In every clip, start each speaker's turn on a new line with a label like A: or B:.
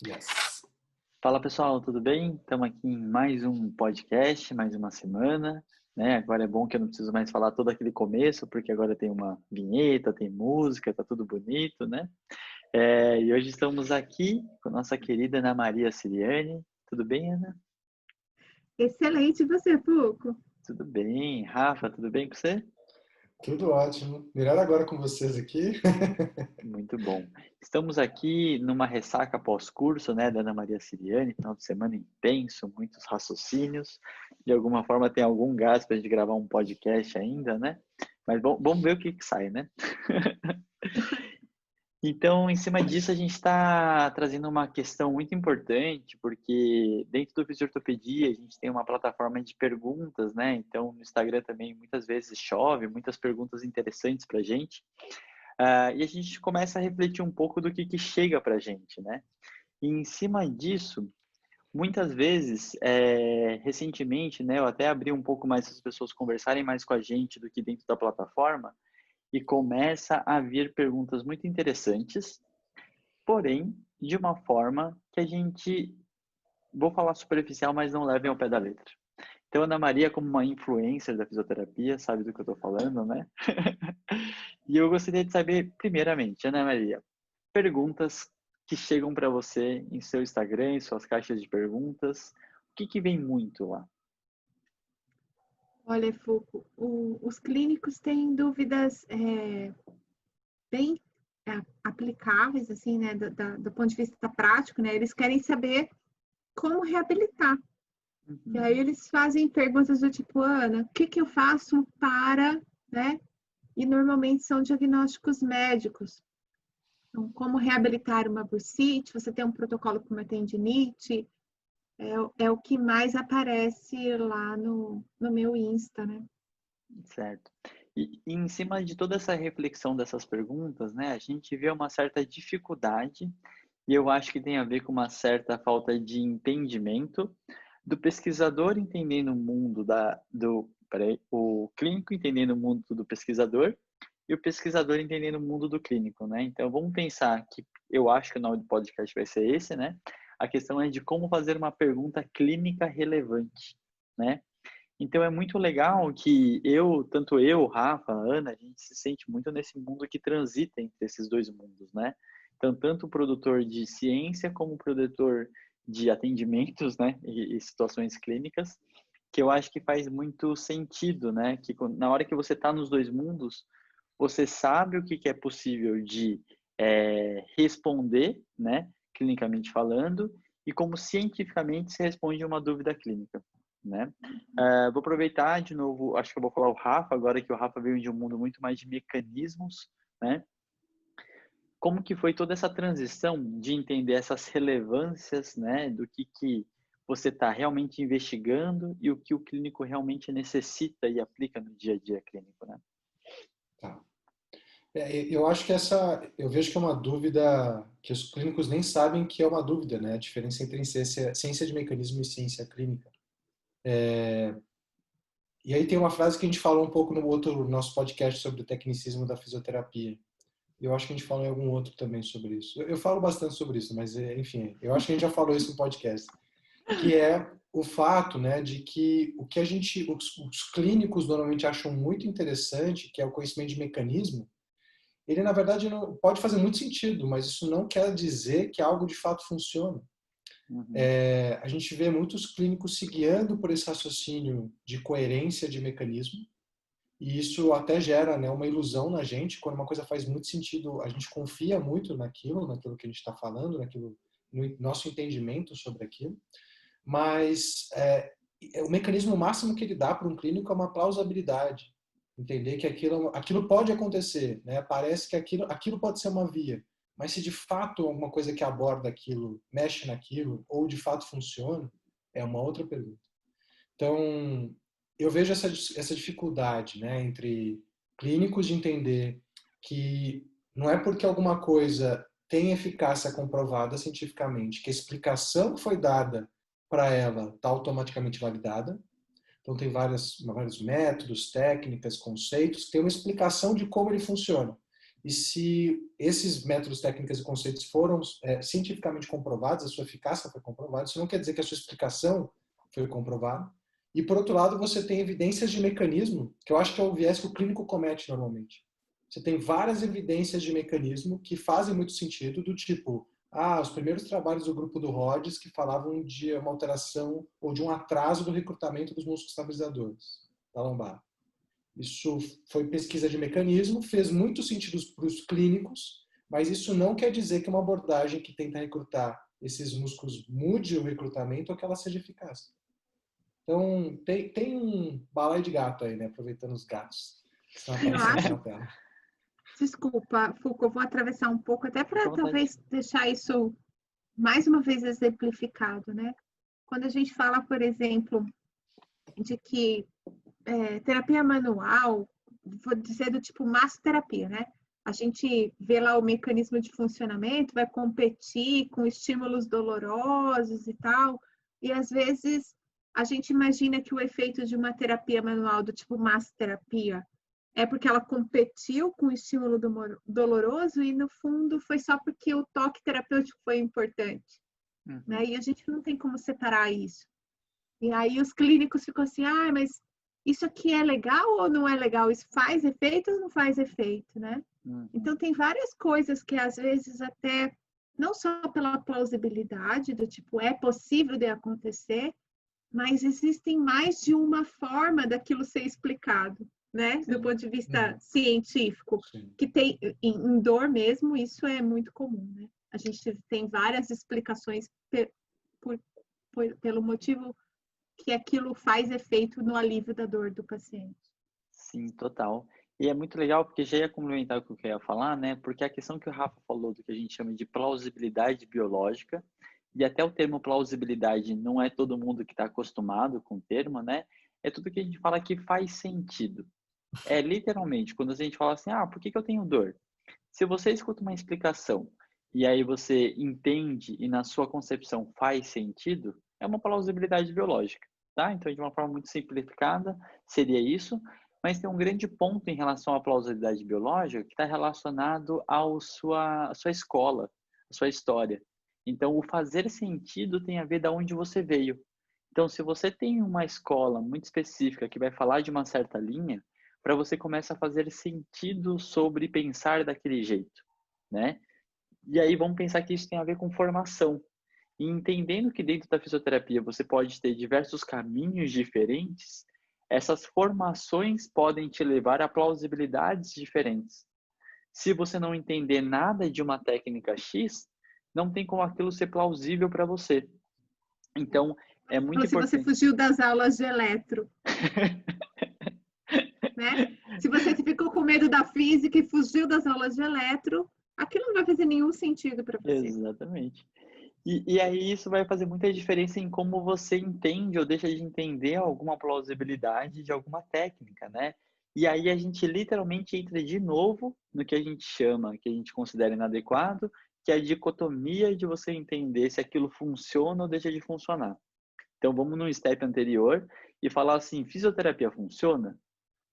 A: Yes.
B: Fala pessoal, tudo bem? Estamos aqui em mais um podcast, mais uma semana, né? Agora é bom que eu não preciso mais falar todo aquele começo, porque agora tem uma vinheta, tem música, tá tudo bonito, né? E hoje estamos aqui com a nossa querida Ana Maria Siriane. Tudo bem, Ana?
C: Excelente, e você, Fuco?
B: Tudo bem. Rafa, tudo bem com você?
A: Tudo ótimo. Melhor agora com vocês aqui.
B: Muito bom. Estamos aqui numa ressaca pós-curso, né, da Ana Maria Siriane, final de semana intenso, muitos raciocínios. De alguma forma tem algum gás para a gente gravar um podcast ainda, né? Mas vamos ver o que sai, né? Então, em cima disso, a gente está trazendo uma questão muito importante, porque dentro do Fisiortopedia a gente tem uma plataforma de perguntas, né? Então, no Instagram também muitas vezes chove, muitas perguntas interessantes para a gente. E a gente começa a refletir um pouco do que chega para a gente, né? E em cima disso, muitas vezes, recentemente, né, eu até abri um pouco mais as pessoas conversarem mais com a gente do que dentro da plataforma, e começa a vir perguntas muito interessantes, porém, de uma forma que a gente, vou falar superficial, mas não levem ao pé da letra. Então, Ana Maria, como uma influencer da fisioterapia, sabe do que eu estou falando, né? E eu gostaria de saber, primeiramente, Ana Maria, perguntas que chegam para você em seu Instagram, em suas caixas de perguntas. O que vem muito lá?
C: Olha, Fuco, os clínicos têm dúvidas bem aplicáveis, assim, né, do ponto de vista prático, né? Eles querem saber como reabilitar. E aí eles fazem perguntas do tipo, Ana, o que eu faço para, né? E normalmente são diagnósticos médicos. Então, como reabilitar uma bursite, você tem um protocolo para uma tendinite, é o que mais aparece lá no meu Insta, né?
B: Certo. E em cima de toda essa reflexão dessas perguntas, né, a gente vê uma certa dificuldade, e eu acho que tem a ver com uma certa falta de entendimento do pesquisador entendendo o mundo o clínico entendendo o mundo do pesquisador e o pesquisador entendendo o mundo do clínico, né? Então vamos pensar que eu acho que o nome do podcast vai ser esse, né? A questão é de como fazer uma pergunta clínica relevante, né? Então é muito legal que tanto eu, Rafa, Ana, a gente se sente muito nesse mundo que transita entre esses dois mundos, né? Então, tanto o produtor de ciência como o produtor de atendimentos, né, e situações clínicas, que eu acho que faz muito sentido, né? Que na hora que você está nos dois mundos, você sabe o que é possível de responder, né, clinicamente falando, e como cientificamente se responde uma dúvida clínica, né? Vou aproveitar de novo, acho que eu vou falar o Rafa, agora que o Rafa veio de um mundo muito mais de mecanismos, né? Como que foi toda essa transição de entender essas relevâncias, né, do que você está realmente investigando e o que o clínico realmente necessita e aplica no dia a dia clínico, né?
A: Tá. Eu acho que eu vejo que é uma dúvida que os clínicos nem sabem que é uma dúvida, né? A diferença entre ciência de mecanismo e ciência clínica. E aí tem uma frase que a gente falou um pouco no outro nosso podcast sobre o tecnicismo da fisioterapia. Eu acho que a gente falou em algum outro também sobre isso. Eu falo bastante sobre isso, mas enfim, eu acho que a gente já falou isso no podcast, que é o fato, né, de que o que os clínicos normalmente acham muito interessante, que é o conhecimento de mecanismo, ele na verdade não pode fazer muito sentido, mas isso não quer dizer que algo de fato funciona.
B: Uhum.
A: A gente vê muitos clínicos se guiando por esse raciocínio de coerência de mecanismo, e isso até gera, né, uma ilusão na gente. Quando uma coisa faz muito sentido, a gente confia muito naquilo que a gente está falando, no nosso entendimento sobre aquilo. Mas o mecanismo máximo que ele dá para um clínico é uma plausibilidade. Entender que aquilo pode acontecer, né? Parece que aquilo pode ser uma via. Mas se de fato alguma coisa que aborda aquilo, mexe naquilo, ou de fato funciona, é uma outra pergunta. Então, eu vejo essa dificuldade, né, entre clínicos de entender que não é porque alguma coisa tem eficácia comprovada cientificamente que a explicação que foi dada para ela está automaticamente validada. Então, tem vários métodos, técnicas, conceitos que têm uma explicação de como ele funciona. e se esses métodos, técnicas e conceitos foram cientificamente comprovados, a sua eficácia foi comprovada, isso não quer dizer que a sua explicação foi comprovada. E, por outro lado, você tem evidências de mecanismo, que eu acho que é o viés que o clínico comete normalmente. Você tem várias evidências de mecanismo que fazem muito sentido, do tipo, os primeiros trabalhos do grupo do Rhodes que falavam de uma alteração ou de um atraso do recrutamento dos músculos estabilizadores da lombar. Isso foi pesquisa de mecanismo, fez muito sentido para os clínicos, mas isso não quer dizer que uma abordagem que tenta recrutar esses músculos mude o recrutamento ou que ela seja eficaz. Então, tem um balaio de gato aí, né? Aproveitando os gatos que estão aparecendo aqui na tela.
C: Desculpa, Foucault, vou atravessar um pouco, até para talvez deixar isso mais uma vez exemplificado, né? Quando a gente fala, por exemplo, de que terapia manual, vou dizer do tipo massoterapia, né? A gente vê lá o mecanismo de funcionamento, vai competir com estímulos dolorosos e tal, e às vezes a gente imagina que o efeito de uma terapia manual do tipo massoterapia é porque ela competiu com o estímulo doloroso e, no fundo, foi só porque o toque terapêutico foi importante. Né? E a gente não tem como separar isso. E aí os clínicos ficam assim, mas isso aqui é legal ou não é legal? Isso faz efeito ou não faz efeito, né? Então, tem várias coisas que, às vezes, até não só pela plausibilidade, do tipo, é possível de acontecer, mas existem mais de uma forma daquilo ser explicado, né? Do ponto de vista científico, que tem em dor mesmo, isso é muito comum, né? A gente tem várias explicações pelo motivo que aquilo faz efeito no alívio da dor do paciente.
B: Sim, total. E é muito legal porque já ia complementar o que eu ia falar, né? Porque a questão que o Rafa falou do que a gente chama de plausibilidade biológica, e até o termo plausibilidade não é todo mundo que está acostumado com o termo, né? É tudo que a gente fala que faz sentido. É literalmente, quando a gente fala assim, por que eu tenho dor? Se você escuta uma explicação e aí você entende e na sua concepção faz sentido, é uma plausibilidade biológica, tá? Então, de uma forma muito simplificada, seria isso. Mas tem um grande ponto em relação à plausibilidade biológica que está relacionado à sua escola, à sua história. Então, o fazer sentido tem a ver de onde você veio. Então, se você tem uma escola muito específica que vai falar de uma certa linha, para você começa a fazer sentido sobre pensar daquele jeito, né? E aí vamos pensar que isso tem a ver com formação. E entendendo que dentro da fisioterapia você pode ter diversos caminhos diferentes, essas formações podem te levar a plausibilidades diferentes. Se você não entender nada de uma técnica X, não tem como aquilo ser plausível para você. Então, é muito importante.
C: Se você fugiu das aulas de eletro. Né? Se você ficou com medo da física e fugiu das aulas de eletro, aquilo não vai fazer nenhum sentido para você.
B: Exatamente. E aí isso vai fazer muita diferença em como você entende ou deixa de entender alguma plausibilidade de alguma técnica, né? E aí a gente literalmente entra de novo no que a gente chama, que a gente considera inadequado, que é a dicotomia de você entender se aquilo funciona ou deixa de funcionar. Então vamos no step anterior e falar assim, fisioterapia funciona?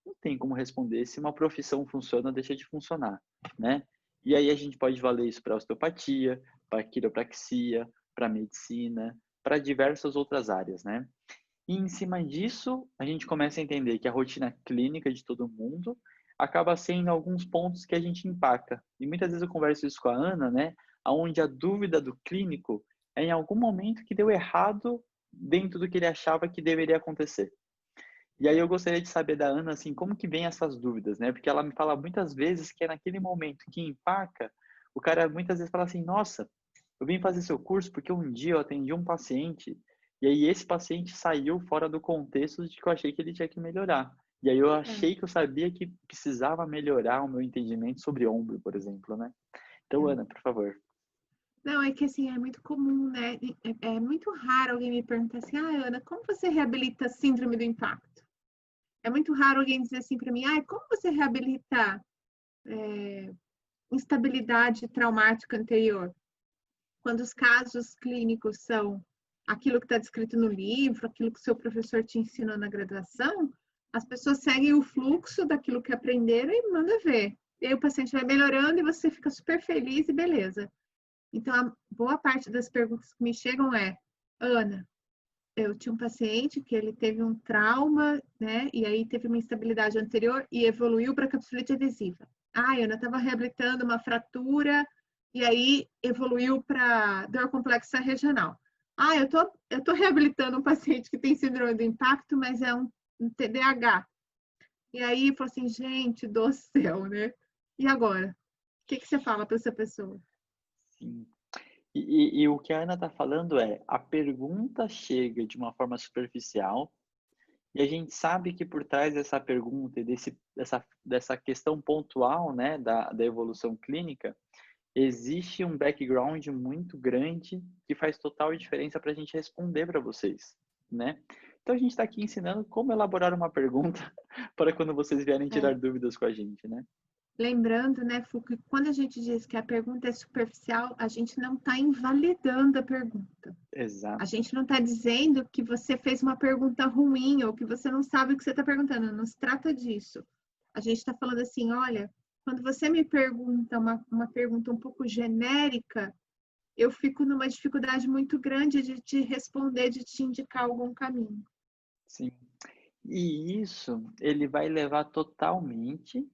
B: Não tem como responder se uma profissão funciona ou deixa de funcionar, né? E aí a gente pode valer isso para osteopatia, para quiropraxia, para medicina, para diversas outras áreas, né? E em cima disso, a gente começa a entender que a rotina clínica de todo mundo acaba sendo alguns pontos que a gente empaca. E muitas vezes eu converso isso com a Ana, né? Onde a dúvida do clínico é em algum momento que deu errado dentro do que ele achava que deveria acontecer. E aí eu gostaria de saber da Ana, assim, como que vem essas dúvidas, né? Porque ela me fala muitas vezes que é naquele momento que empaca, o cara muitas vezes fala assim, nossa, eu vim fazer seu curso porque um dia eu atendi um paciente e aí esse paciente saiu fora do contexto de que eu achei que ele tinha que melhorar. E aí eu achei que eu sabia que precisava melhorar o meu entendimento sobre ombro, por exemplo, né? Então, Ana, por favor.
C: Não, é que assim, é muito comum, né? É muito raro alguém me perguntar assim, Ana, como você reabilita síndrome do impacto? É muito raro alguém dizer assim para mim, como você reabilita instabilidade traumática anterior? Quando os casos clínicos são aquilo que está descrito no livro, aquilo que o seu professor te ensinou na graduação, as pessoas seguem o fluxo daquilo que aprenderam e manda ver. e aí o paciente vai melhorando e você fica super feliz e beleza. Então, a boa parte das perguntas que me chegam é: Ana, eu tinha um paciente que ele teve um trauma, né? E aí teve uma instabilidade anterior e evoluiu para capsulite adesiva. Ah, Ana, estava reabilitando uma fratura e aí evoluiu para dor complexa regional. Ah, eu tô reabilitando um paciente que tem síndrome do impacto, mas é um TDAH. E aí, falou assim, gente do céu, né? E agora? O que você fala para essa pessoa?
B: Sim. E o que a Ana está falando é, a pergunta chega de uma forma superficial e a gente sabe que por trás dessa pergunta e dessa questão pontual, né, da evolução clínica, existe um background muito grande que faz total diferença para a gente responder para vocês, né? Então a gente está aqui ensinando como elaborar uma pergunta para quando vocês vierem tirar dúvidas com a gente, né?
C: Lembrando, né, Foucault, que quando a gente diz que a pergunta é superficial, a gente não está invalidando a pergunta.
B: Exato.
C: A gente não está dizendo que você fez uma pergunta ruim ou que você não sabe o que você está perguntando. Não se trata disso. A gente está falando assim, olha, quando você me pergunta uma pergunta um pouco genérica, eu fico numa dificuldade muito grande de te responder, de te indicar algum caminho.
B: Sim. E isso, ele vai levar totalmente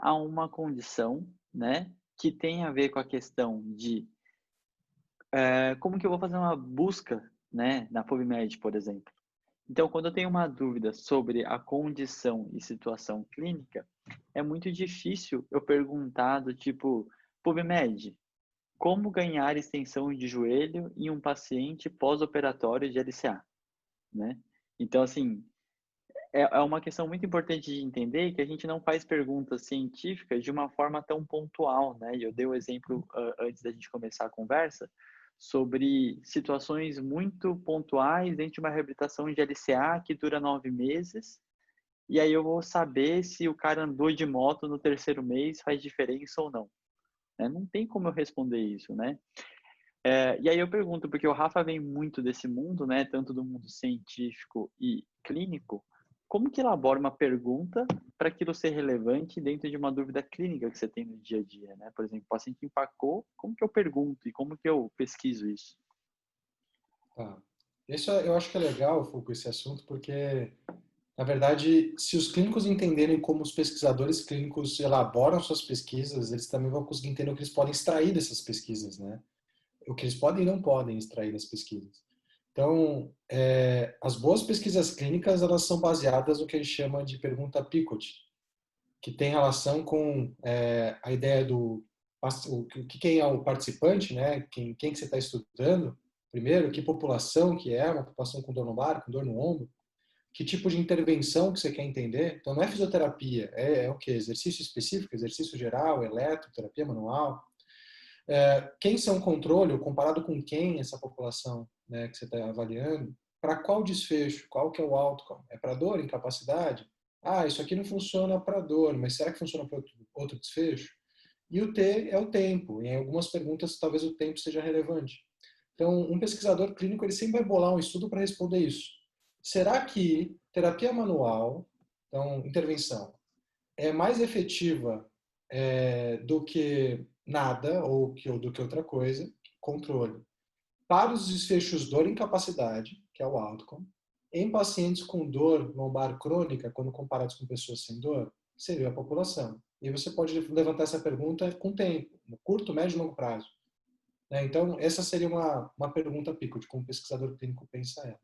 B: a uma condição, né, que tem a ver com a questão de como que eu vou fazer uma busca, né, na PubMed, por exemplo. Então, quando eu tenho uma dúvida sobre a condição e situação clínica, é muito difícil eu perguntar do tipo, PubMed, como ganhar extensão de joelho em um paciente pós-operatório de LCA, né? Então, assim, é uma questão muito importante de entender que a gente não faz perguntas científicas de uma forma tão pontual, né? Eu dei o exemplo antes da gente começar a conversa sobre situações muito pontuais dentro de uma reabilitação de LCA que dura 9 meses, e aí eu vou saber se o cara andou de moto no 3º mês faz diferença ou não. Né? Não tem como eu responder isso, né? E aí eu pergunto, porque o Rafa vem muito desse mundo, né? Tanto do mundo científico e clínico, como que elabora uma pergunta para aquilo ser relevante dentro de uma dúvida clínica que você tem no dia a dia, né? Por exemplo, o paciente empacou, como que eu pergunto e como que eu pesquiso isso?
A: Tá. Eu acho que é legal, Foucault, esse assunto, porque, na verdade, se os clínicos entenderem como os pesquisadores clínicos elaboram suas pesquisas, eles também vão conseguir entender o que eles podem extrair dessas pesquisas, né? O que eles podem e não podem extrair das pesquisas. Então, as boas pesquisas clínicas, elas são baseadas no que a gente chama de pergunta Picot, que tem relação com a ideia do quem é o participante, né? Quem que você está estudando, primeiro, que população que é, uma população com dor lombar, com dor no ombro, que tipo de intervenção que você quer entender. Então, não é fisioterapia, é o que? Exercício específico, exercício geral, eletro, terapia manual. Quem são controle, ou comparado com quem essa população, né, que você está avaliando, para qual desfecho, qual que é o outcome? É para dor, incapacidade? Ah, isso aqui não funciona para dor, mas será que funciona para outro desfecho? E o T é o tempo. Em algumas perguntas, talvez o tempo seja relevante. Então, um pesquisador clínico ele sempre vai bolar um estudo para responder isso. Será que terapia manual, então intervenção, é mais efetiva do que nada ou do que outra coisa, controle, para os desfechos dor e incapacidade, que é o outcome, em pacientes com dor lombar crônica, quando comparados com pessoas sem dor, seria a população. E você pode levantar essa pergunta com tempo, no curto, médio e longo prazo. Então, essa seria uma pergunta pico de como o pesquisador clínico pensa ela.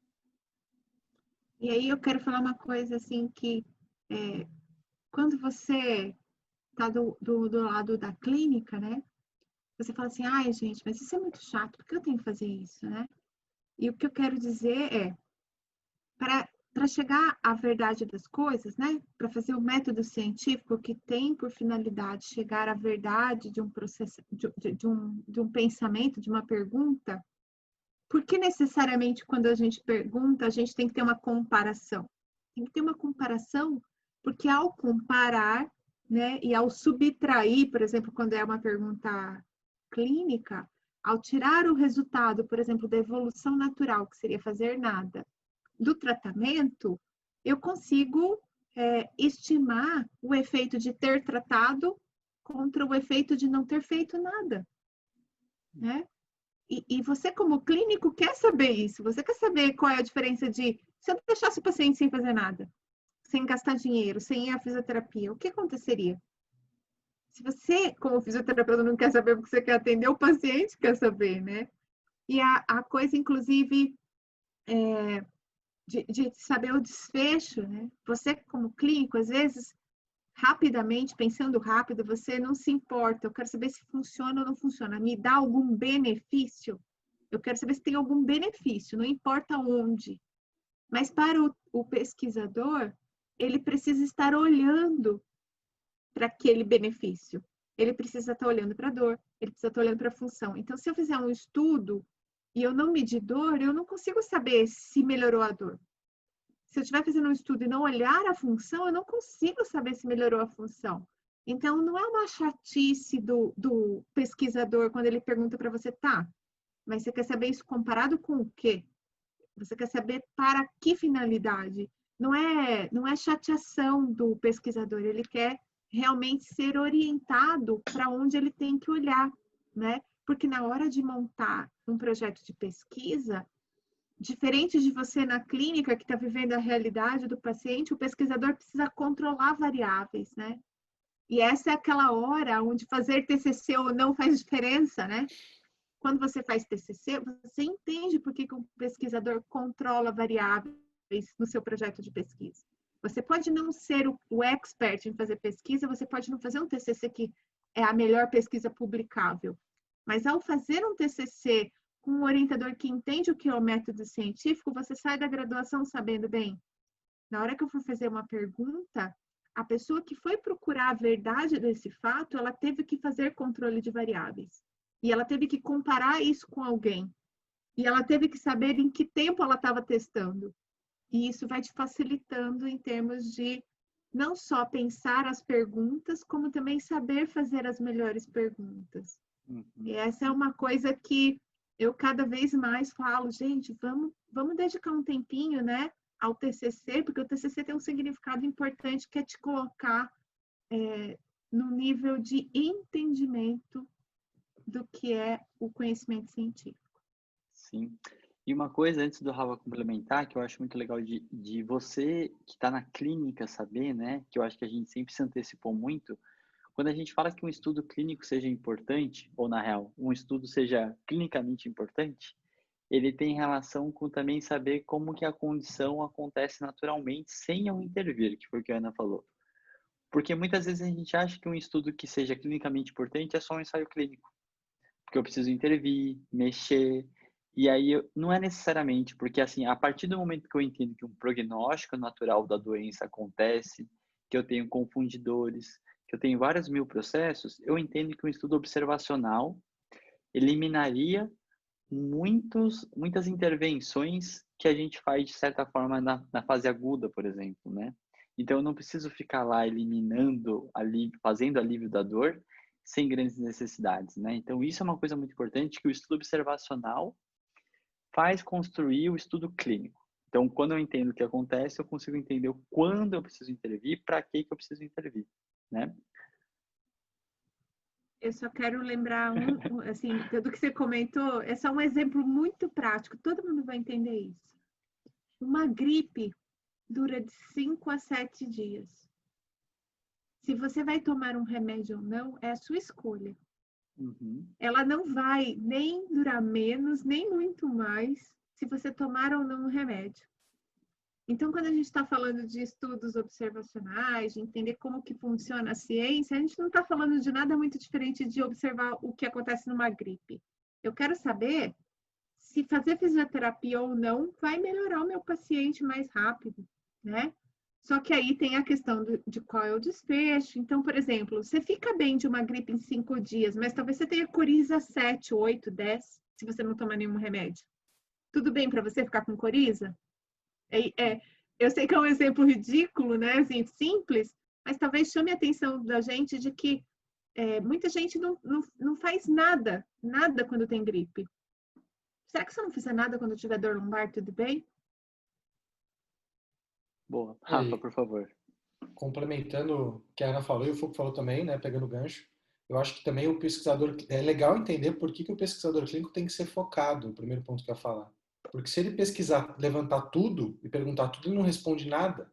C: E aí eu quero falar uma coisa assim que quando você está do lado da clínica, né? Você fala assim, ai gente, mas isso é muito chato, por que eu tenho que fazer isso, né? E o que eu quero dizer é, para chegar à verdade das coisas, né? Para fazer o método científico que tem por finalidade chegar à verdade de um processo, de um pensamento, de uma pergunta, por que necessariamente quando a gente pergunta, a gente tem que ter uma comparação? Tem que ter uma comparação, porque ao comparar, né, e ao subtrair, por exemplo, quando é uma pergunta clínica, ao tirar o resultado, por exemplo, da evolução natural, que seria fazer nada, do tratamento, eu consigo estimar o efeito de ter tratado contra o efeito de não ter feito nada, né? E você, como clínico, quer saber isso. Você quer saber qual é a diferença de se eu deixasse o paciente sem fazer nada, sem gastar dinheiro, sem ir à fisioterapia, o que aconteceria? Se você, como fisioterapeuta, não quer saber porque você quer atender, o paciente quer saber, né? E a coisa, inclusive, de saber o desfecho, né? Você, como clínico, às vezes, rapidamente, pensando rápido, você não se importa. Eu quero saber se funciona ou não funciona. Me dá algum benefício? Eu quero saber se tem algum benefício, não importa onde. Mas para o pesquisador, ele precisa estar olhando para aquele benefício. Ele precisa estar olhando para a dor, ele precisa estar olhando para a função. Então, se eu fizer um estudo e eu não medir dor, eu não consigo saber se melhorou a dor. Se eu estiver fazendo um estudo e não olhar a função, eu não consigo saber se melhorou a função. Então, não é uma chatice do pesquisador quando ele pergunta para você, tá, mas você quer saber isso comparado com o quê? Você quer saber para que finalidade? Não é chateação do pesquisador, ele quer realmente ser orientado para onde ele tem que olhar, né? Porque na hora de montar um projeto de pesquisa, diferente de você na clínica que está vivendo a realidade do paciente, o pesquisador precisa controlar variáveis, né? E essa é aquela hora onde fazer TCC ou não faz diferença, né? Quando você faz TCC, você entende por que o pesquisador controla variáveis no seu projeto de pesquisa. Você pode não ser o expert em fazer pesquisa, você pode não fazer um TCC que é a melhor pesquisa publicável, mas ao fazer um TCC com um orientador que entende o que é o método científico, você sai da graduação sabendo, bem, na hora que eu for fazer uma pergunta, a pessoa que foi procurar a verdade desse fato, ela teve que fazer controle de variáveis. E ela teve que comparar isso com alguém. E ela teve que saber em que tempo ela estava testando. E isso vai te facilitando em termos de não só pensar as perguntas, como também saber fazer as melhores perguntas.
B: Uhum.
C: E essa é uma coisa que eu cada vez mais falo, gente, vamos dedicar um tempinho, né, ao TCC, porque o TCC tem um significado importante que é te colocar no nível de entendimento do que é o conhecimento científico.
B: Sim. E uma coisa, antes do Rafa complementar, que eu acho muito legal de você que está na clínica saber, né? Que eu acho que a gente sempre se antecipou muito. Quando a gente fala que um estudo clínico seja importante, ou na real, um estudo seja clinicamente importante, ele tem relação com também saber como que a condição acontece naturalmente sem eu intervir, que foi o que a Ana falou. Porque muitas vezes a gente acha que um estudo que seja clinicamente importante é só um ensaio clínico. Porque eu preciso intervir, mexer, e aí não é necessariamente, porque assim, a partir do momento que eu entendo que um prognóstico natural da doença acontece, que eu tenho confundidores, que eu tenho vários mil processos, eu entendo que um estudo observacional eliminaria muitas intervenções que a gente faz de certa forma na fase aguda, por exemplo, né? Então eu não preciso ficar lá eliminando, fazendo alívio da dor, sem grandes necessidades, né? Então isso é uma coisa muito importante que o estudo observacional faz construir o estudo clínico. Então quando eu entendo o que acontece, eu consigo entender quando eu preciso intervir, para que eu preciso intervir, né?
C: Eu só quero lembrar assim, do que você comentou, é só um exemplo muito prático, todo mundo vai entender isso. Uma gripe dura de 5 a 7 dias. Se você vai tomar um remédio ou não, é a sua escolha.
B: Uhum.
C: Ela não vai nem durar menos, nem muito mais, se você tomar ou não um remédio. Então, quando a gente está falando de estudos observacionais, de entender como que funciona a ciência, a gente não está falando de nada muito diferente de observar o que acontece numa gripe. Eu quero saber se fazer fisioterapia ou não vai melhorar o meu paciente mais rápido, né? Só que aí tem a questão de qual é o desfecho. Então, por exemplo, você fica bem de uma gripe em 5 dias, mas talvez você tenha coriza 7, 8, 10, se você não tomar nenhum remédio. Tudo bem para você ficar com coriza? Eu sei que é um exemplo ridículo, né? Assim, simples, mas talvez chame a atenção da gente de que muita gente não faz nada quando tem gripe. Será que se eu não fizer nada quando tiver dor lombar, tudo bem?
B: Boa. Rafa, por favor.
A: Complementando o que a Ana falou e o Foucault falou também, né, pegando o gancho, eu acho que também o pesquisador, é legal entender por que o pesquisador clínico tem que ser focado, o primeiro ponto que eu ia falar. Porque se ele pesquisar, levantar tudo e perguntar tudo, ele não responde nada,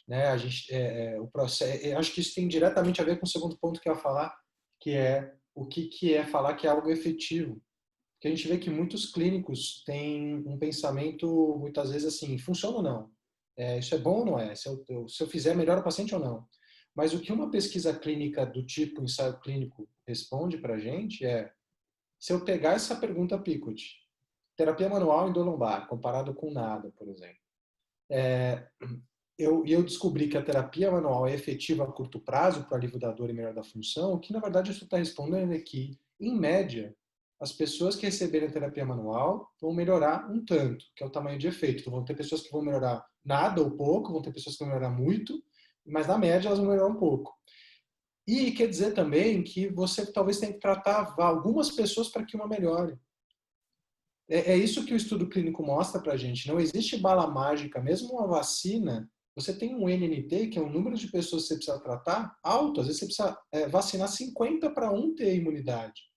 A: né? A gente, o processo, acho que isso tem diretamente a ver com o segundo ponto que eu ia falar, que é o que é falar que é algo efetivo. Porque a gente vê que muitos clínicos têm um pensamento, muitas vezes assim, funciona ou não? Isso é bom ou não é? Se eu fizer, melhora o paciente ou não? Mas o que uma pesquisa clínica do tipo ensaio clínico responde para a gente é, se eu pegar essa pergunta Picot, terapia manual em dor lombar, comparado com nada, por exemplo, eu descobri que a terapia manual é efetiva a curto prazo para alívio da dor e melhora da função, o que na verdade isso está respondendo é que, em média, as pessoas que receberem terapia manual vão melhorar um tanto, que é o tamanho de efeito. Então, vão ter pessoas que vão melhorar nada ou pouco, vão ter pessoas que vão melhorar muito, mas na média elas vão melhorar um pouco. E quer dizer também que você talvez tenha que tratar algumas pessoas para que uma melhore. É isso que o estudo clínico mostra para a gente. Não existe bala mágica, mesmo uma vacina. Você tem um NNT, que é um número de pessoas que você precisa tratar, alto. Às vezes você precisa vacinar 50 para um ter imunidade.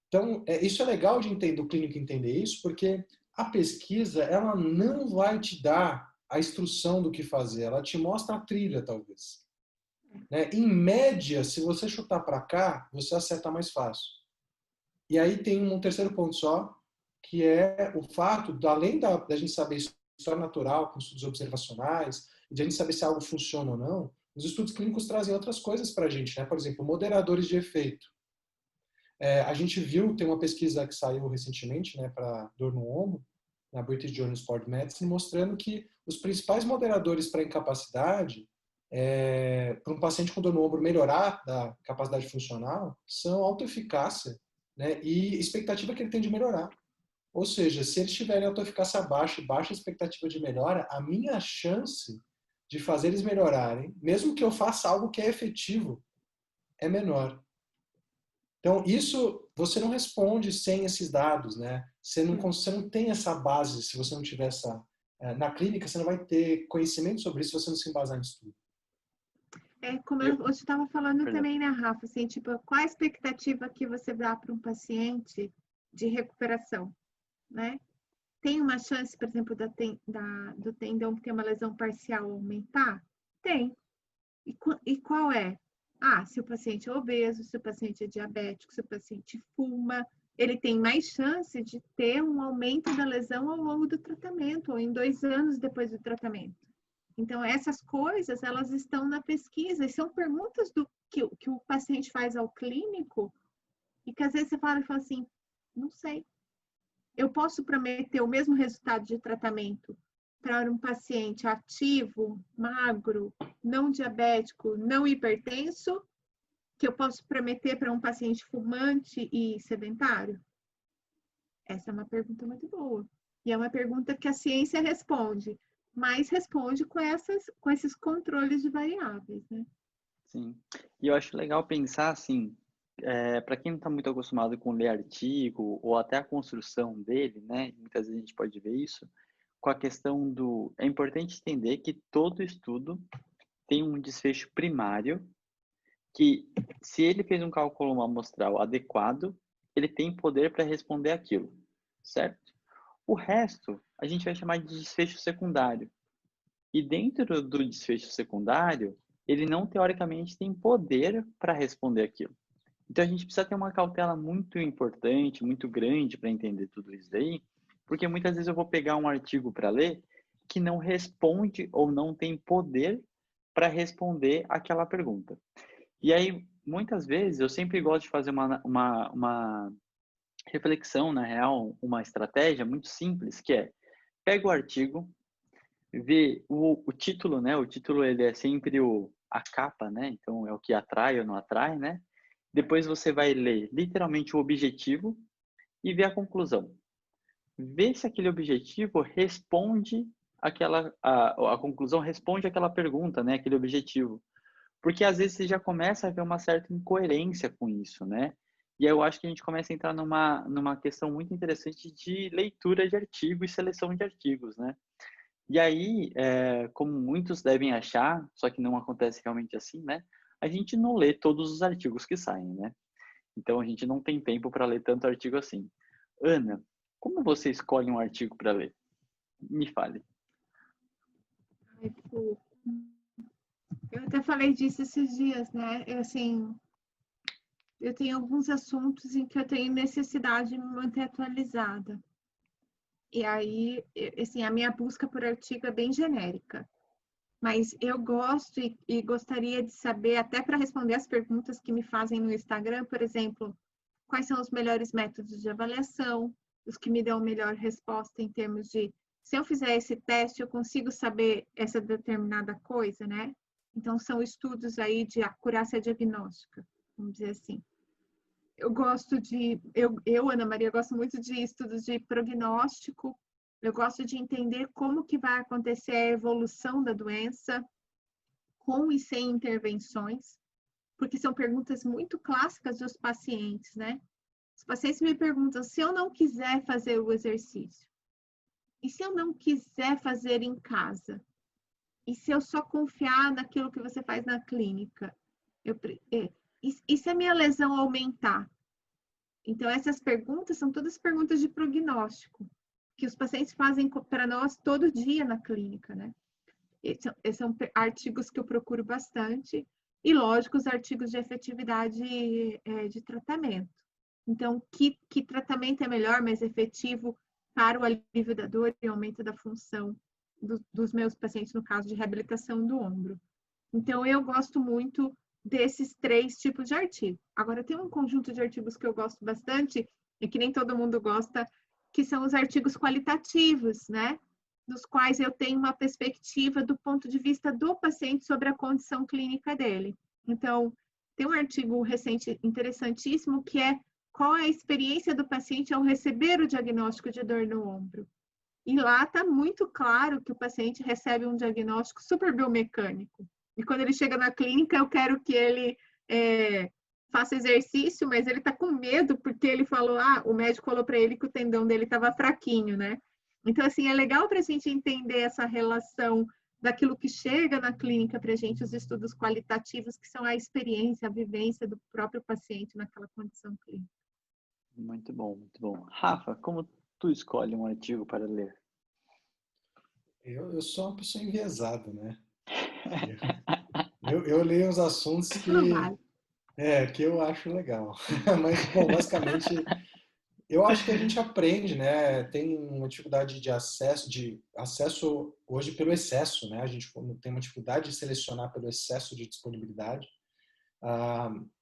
A: Então, isso é legal de entender, o clínico entender isso, porque a pesquisa ela não vai te dar a instrução do que fazer, ela te mostra a trilha, talvez. Né? Em média, se você chutar para cá, você acerta mais fácil. E aí tem um terceiro ponto só, que é o fato, além da gente saber história natural, com estudos observacionais, e de a gente saber se algo funciona ou não, os estudos clínicos trazem outras coisas para a gente, né? Por exemplo, moderadores de efeito. A gente viu, tem uma pesquisa que saiu recentemente, né, para dor no ombro, na British Journal of Sport Medicine, mostrando que os principais moderadores para incapacidade, para um paciente com dor no ombro melhorar da capacidade funcional, são autoeficácia, né, e expectativa que ele tem de melhorar. Ou seja, se eles tiverem autoeficácia baixa e baixa expectativa de melhora, a minha chance de fazer eles melhorarem, mesmo que eu faça algo que é efetivo, é menor. Então, isso você não responde sem esses dados, né? Você não tem essa base, se você não tiver essa... Na clínica, você não vai ter conhecimento sobre isso se você não se embasar em estudo.
C: Como eu estava falando
B: Perdão.
C: também, né, Rafa? Assim, tipo, qual a expectativa que você dá para um paciente de recuperação, né? Tem uma chance, por exemplo, do tendão que tem uma lesão parcial aumentar? Tem. E qual é? Se o paciente é obeso, se o paciente é diabético, se o paciente fuma, ele tem mais chance de ter um aumento da lesão ao longo do tratamento, ou em 2 anos depois do tratamento. Então, essas coisas, elas estão na pesquisa, e são perguntas que o paciente faz ao clínico, e que às vezes você fala assim, não sei. Eu posso prometer o mesmo resultado de tratamento para um paciente ativo, magro, não diabético, não hipertenso, que eu posso prometer para um paciente fumante e sedentário? Essa é uma pergunta muito boa. E é uma pergunta que a ciência responde, mas responde com esses controles de variáveis, né?
B: Sim. E eu acho legal pensar assim, para quem não está muito acostumado com ler artigo ou até a construção dele, né? Muitas vezes a gente pode ver isso com a questão do... É importante entender que todo estudo tem um desfecho primário que, se ele fez um cálculo amostral adequado, ele tem poder para responder aquilo, certo? O resto, a gente vai chamar de desfecho secundário. E dentro do desfecho secundário, ele não, teoricamente, tem poder para responder aquilo. Então, a gente precisa ter uma cautela muito importante, muito grande para entender tudo isso daí, porque muitas vezes eu vou pegar um artigo para ler que não responde ou não tem poder para responder aquela pergunta. E aí, muitas vezes, eu sempre gosto de fazer uma reflexão, na real, uma estratégia muito simples, que é, pega o artigo, vê o título, né? O título, ele é sempre a capa, né? Então, é o que atrai ou não atrai, né? Depois você vai ler, literalmente, o objetivo e ver a conclusão. Vê se aquele objetivo responde a conclusão responde aquela pergunta, né? Aquele objetivo. Porque às vezes você já começa a ver uma certa incoerência com isso, né? E aí eu acho que a gente começa a entrar numa questão muito interessante de leitura de artigo e seleção de artigos, né? E aí, como muitos devem achar, só que não acontece realmente assim, né? a gente não lê todos os artigos que saem, né? Então, a gente não tem tempo para ler tanto artigo assim. Ana, como você escolhe um artigo para ler? Me fale.
C: Ai, pô, eu até falei disso esses dias, né? Eu tenho alguns assuntos em que eu tenho necessidade de me manter atualizada. E aí, assim, a minha busca por artigo é bem genérica. Mas eu gosto e gostaria de saber, até para responder as perguntas que me fazem no Instagram, por exemplo, quais são os melhores métodos de avaliação, os que me dão melhor resposta em termos de, se eu fizer esse teste, eu consigo saber essa determinada coisa, né? Então, são estudos aí de acurácia diagnóstica, vamos dizer assim. Ana Maria, gosto muito de estudos de prognóstico. Eu gosto de entender como que vai acontecer a evolução da doença, com e sem intervenções, porque são perguntas muito clássicas dos pacientes, né? Os pacientes me perguntam: se eu não quiser fazer o exercício? E se eu não quiser fazer em casa? E se eu só confiar naquilo que você faz na clínica? E se a minha lesão aumentar? Então, essas perguntas são todas perguntas de prognóstico, que os pacientes fazem para nós todo dia na clínica, né? Esses são artigos que eu procuro bastante, e, lógico, os artigos de efetividade de tratamento. Então, que tratamento é melhor, mais efetivo para o alívio da dor e aumento da função dos meus pacientes, no caso de reabilitação do ombro. Então, eu gosto muito desses 3 tipos de artigo. Agora, tem um conjunto de artigos que eu gosto bastante, e que nem todo mundo gosta, que são os artigos qualitativos, né? Dos quais eu tenho uma perspectiva do ponto de vista do paciente sobre a condição clínica dele. Então, tem um artigo recente interessantíssimo que é: qual é a experiência do paciente ao receber o diagnóstico de dor no ombro? E lá está muito claro que o paciente recebe um diagnóstico super biomecânico. E quando ele chega na clínica, eu quero que ele faça exercício, mas ele está com medo porque ele falou, o médico falou para ele que o tendão dele estava fraquinho, né? Então, assim, é legal para a gente entender essa relação daquilo que chega na clínica para a gente, os estudos qualitativos, que são a experiência, a vivência do próprio paciente naquela condição clínica.
B: Muito bom, muito bom. Rafa, como tu escolhe um artigo para ler?
A: Eu sou uma pessoa enviesada, né? Eu leio os assuntos
C: Não vale.
A: que eu acho legal. Mas, bom, basicamente, eu acho que a gente aprende, né? Tem uma dificuldade de acesso hoje pelo excesso, né? A gente tem uma dificuldade de selecionar pelo excesso de disponibilidade.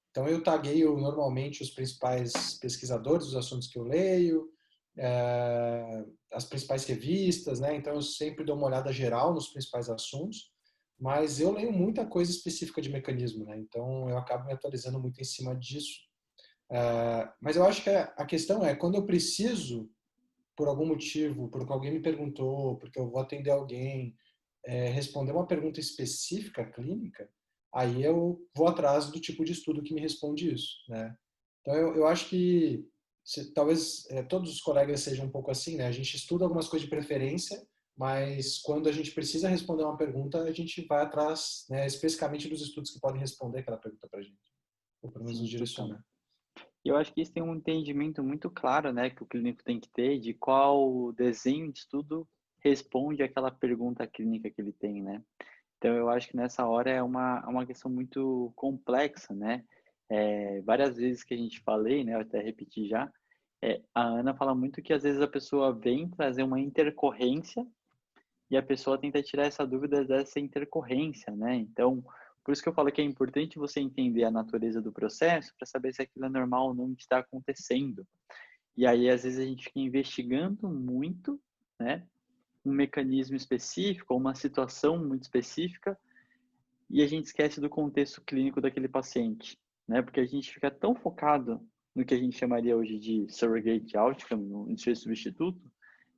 A: Então, eu tagueio normalmente os principais pesquisadores dos assuntos que eu leio, as principais revistas, né? Então, eu sempre dou uma olhada geral nos principais assuntos, mas eu leio muita coisa específica de mecanismo, né? Então, eu acabo me atualizando muito em cima disso. Mas eu acho que a questão é, quando eu preciso, por algum motivo, porque alguém me perguntou, porque eu vou atender alguém, responder uma pergunta específica clínica, aí eu vou atrás do tipo de estudo que me responde isso, né? Então, eu acho que talvez todos os colegas sejam um pouco assim, né? A gente estuda algumas coisas de preferência, mas quando a gente precisa responder uma pergunta, a gente vai atrás, né, especificamente dos estudos que podem responder aquela pergunta para a gente, ou pelo menos nos direcionar.
B: E eu acho que isso tem um entendimento muito claro, né, que o clínico tem que ter de qual desenho de estudo responde àquela pergunta clínica que ele tem, né? Então, eu acho que nessa hora é uma questão muito complexa, né? Várias vezes que a gente falei, né, eu até repeti já, a Ana fala muito que às vezes a pessoa vem trazer uma intercorrência e a pessoa tenta tirar essa dúvida dessa intercorrência, né? Então, por isso que eu falo que é importante você entender a natureza do processo para saber se aquilo é normal ou não está acontecendo. E aí, às vezes, a gente fica investigando muito, né? Um mecanismo específico, ou uma situação muito específica, e a gente esquece do contexto clínico daquele paciente, né? Porque a gente fica tão focado no que a gente chamaria hoje de surrogate outcome, no desfecho substituto,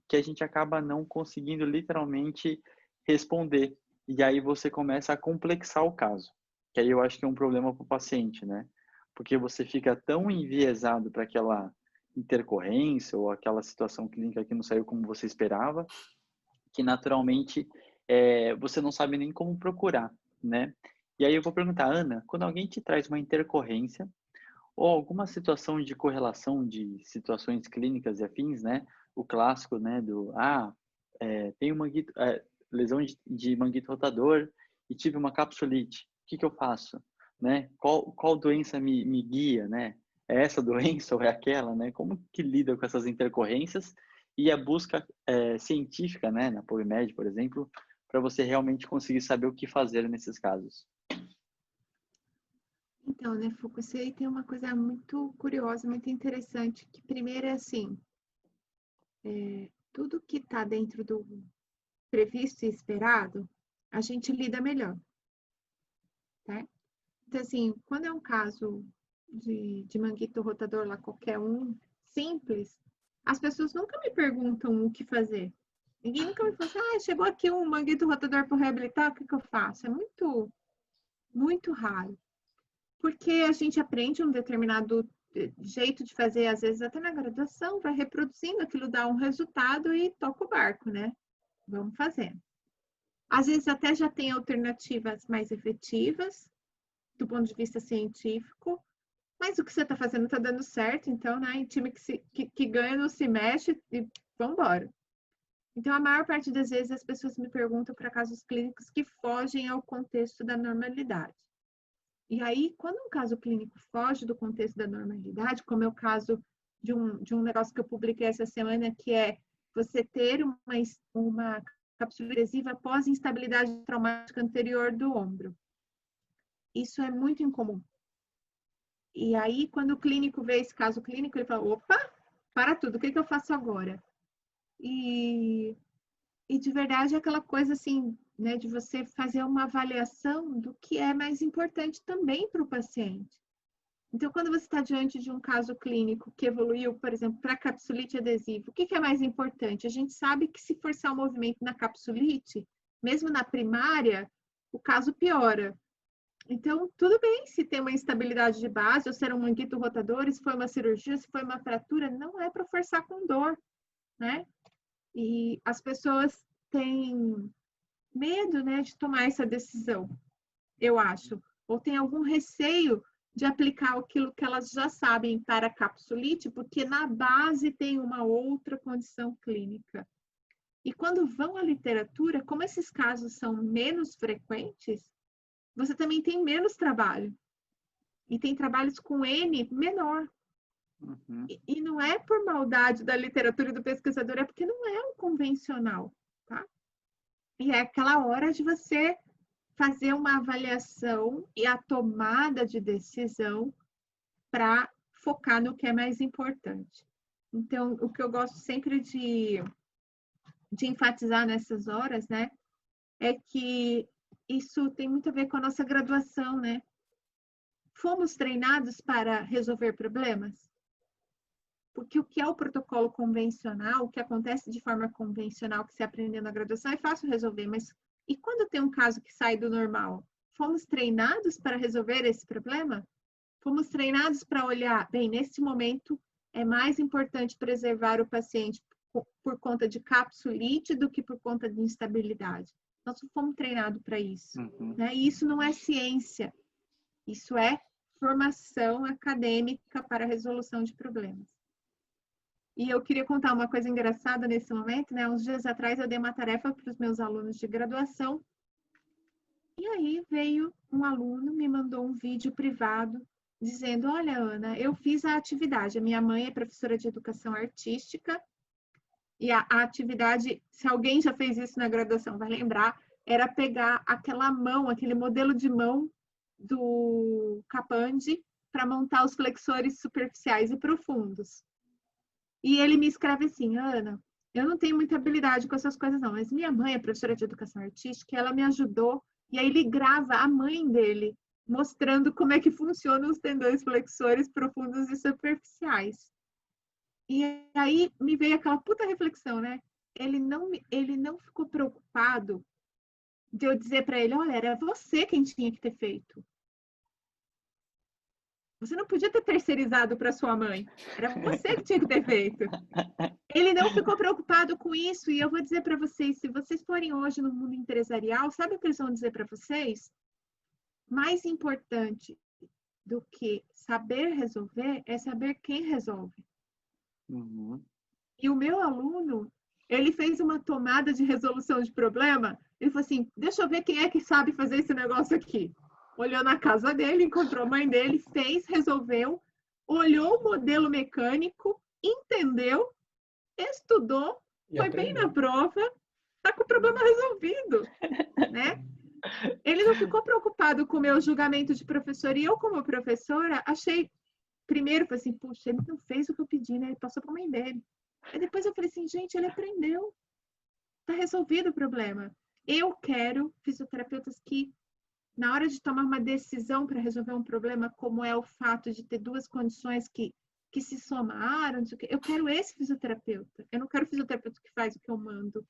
B: que a gente acaba não conseguindo literalmente responder. E aí você começa a complexar o caso. Que aí eu acho que é um problema para o paciente, né? Porque você fica tão enviesado para aquela intercorrência ou aquela situação clínica que não saiu como você esperava, que naturalmente você não sabe nem como procurar, né? E aí eu vou perguntar, Ana, quando alguém te traz uma intercorrência ou alguma situação de correlação de situações clínicas e afins, né? O clássico, né? Tenho lesão de manguito rotador e tive uma capsulite. O que eu faço? Né? Qual doença me guia, né? É essa doença ou é aquela, né? Como que lida com essas intercorrências e a busca científica, né? Na PubMed, por exemplo, para você realmente conseguir saber o que fazer nesses casos.
C: Então, né, Foucault, você aí tem uma coisa muito curiosa, muito interessante, que primeiro é assim, tudo que está dentro do previsto e esperado, a gente lida melhor, tá? Então, assim, quando é um caso de manguito rotador lá, qualquer um, simples, as pessoas nunca me perguntam o que fazer. Ninguém nunca me fala assim, chegou aqui um manguito rotador para reabilitar, o que eu faço? É muito, muito raro. Porque a gente aprende um determinado jeito de fazer, às vezes até na graduação, vai reproduzindo, aquilo dá um resultado e toca o barco, né? Vamos fazendo. Às vezes até já tem alternativas mais efetivas, do ponto de vista científico, mas o que você está fazendo está dando certo, então, né? Em time que ganha não se mexe e vamos embora. Então, a maior parte das vezes as pessoas me perguntam para casos clínicos que fogem ao contexto da normalidade. E aí, quando um caso clínico foge do contexto da normalidade, como é o caso de um negócio que eu publiquei essa semana, que é você ter uma cápsula adesiva após instabilidade traumática anterior do ombro. Isso é muito incomum. E aí, quando o clínico vê esse caso clínico, ele fala, opa, para tudo, o que eu faço agora? E de verdade é aquela coisa assim, né, de você fazer uma avaliação do que é mais importante também para o paciente. Então, quando você está diante de um caso clínico que evoluiu, por exemplo, para capsulite adesiva, o que é mais importante? A gente sabe que se forçar o movimento na capsulite, mesmo na primária, o caso piora. Então, tudo bem se tem uma instabilidade de base, ou se era um manguito rotador, se foi uma cirurgia, se foi uma fratura, não é para forçar com dor, né? E as pessoas têm medo, né, de tomar essa decisão, eu acho. Ou tem algum receio de aplicar aquilo que elas já sabem para a capsulite, porque na base tem uma outra condição clínica. E quando vão à literatura, como esses casos são menos frequentes, você também tem menos trabalho. E tem trabalhos com N menor.
B: Uhum.
C: E não é por maldade da literatura e do pesquisador, é porque não é um convencional, tá? E é aquela hora de você fazer uma avaliação e a tomada de decisão para focar no que é mais importante. Então, o que eu gosto sempre de enfatizar nessas horas, né, é que isso tem muito a ver com a nossa graduação, né? Fomos treinados para resolver problemas? Porque o que é o protocolo convencional, o que acontece de forma convencional que se aprende na graduação, é fácil resolver, mas e quando tem um caso que sai do normal? Fomos treinados para resolver esse problema? Fomos treinados para olhar, bem, nesse momento é mais importante preservar o paciente por conta de capsulite do que por conta de instabilidade. Nós fomos treinados para isso.
B: Uhum.
C: Né? E isso não é ciência, isso é formação acadêmica para a resolução de problemas. E eu queria contar uma coisa engraçada nesse momento, né? Uns dias atrás eu dei uma tarefa para os meus alunos de graduação. E aí veio um aluno, me mandou um vídeo privado, dizendo, olha, Ana, eu fiz a atividade. A minha mãe é professora de educação artística. E a atividade, se alguém já fez isso na graduação, vai lembrar, era pegar aquela mão, aquele modelo de mão do Capandi para montar os flexores superficiais e profundos. E ele me escreve assim, Ana, eu não tenho muita habilidade com essas coisas não, mas minha mãe é professora de educação artística e ela me ajudou. E aí ele grava a mãe dele, mostrando como é que funcionam os tendões flexores profundos e superficiais. E aí me veio aquela puta reflexão, né? Ele não ficou preocupado de eu dizer para ele, olha, era você quem tinha que ter feito. Você não podia ter terceirizado para sua mãe. Era você que tinha que ter feito. Ele não ficou preocupado com isso. E eu vou dizer para vocês, se vocês forem hoje no mundo empresarial, sabe o que eles vão dizer para vocês? mais importante do que saber resolver é saber quem resolve.
B: Uhum.
C: E o meu aluno, ele fez uma tomada de resolução de problema. Ele falou assim, deixa eu ver quem é que sabe fazer esse negócio aqui. Olhou na casa dele, encontrou a mãe dele, fez, resolveu, olhou o modelo mecânico, entendeu, estudou,
A: E
C: foi bem
A: aprendeu.
C: na prova, tá com o problema resolvido, né? Ele não ficou preocupado com o meu julgamento de professor. E eu, como professora, achei... Primeiro, falei assim, puxa, ele não fez o que eu pedi, né? Ele passou para a mãe dele. E depois eu falei assim, gente, ele aprendeu. Tá resolvido o problema. Eu quero fisioterapeutas que, na hora de tomar uma decisão para resolver um problema, como é o fato de ter duas condições que se somaram, não sei o quê, eu quero esse fisioterapeuta. Eu não quero fisioterapeuta que faz o que eu mando.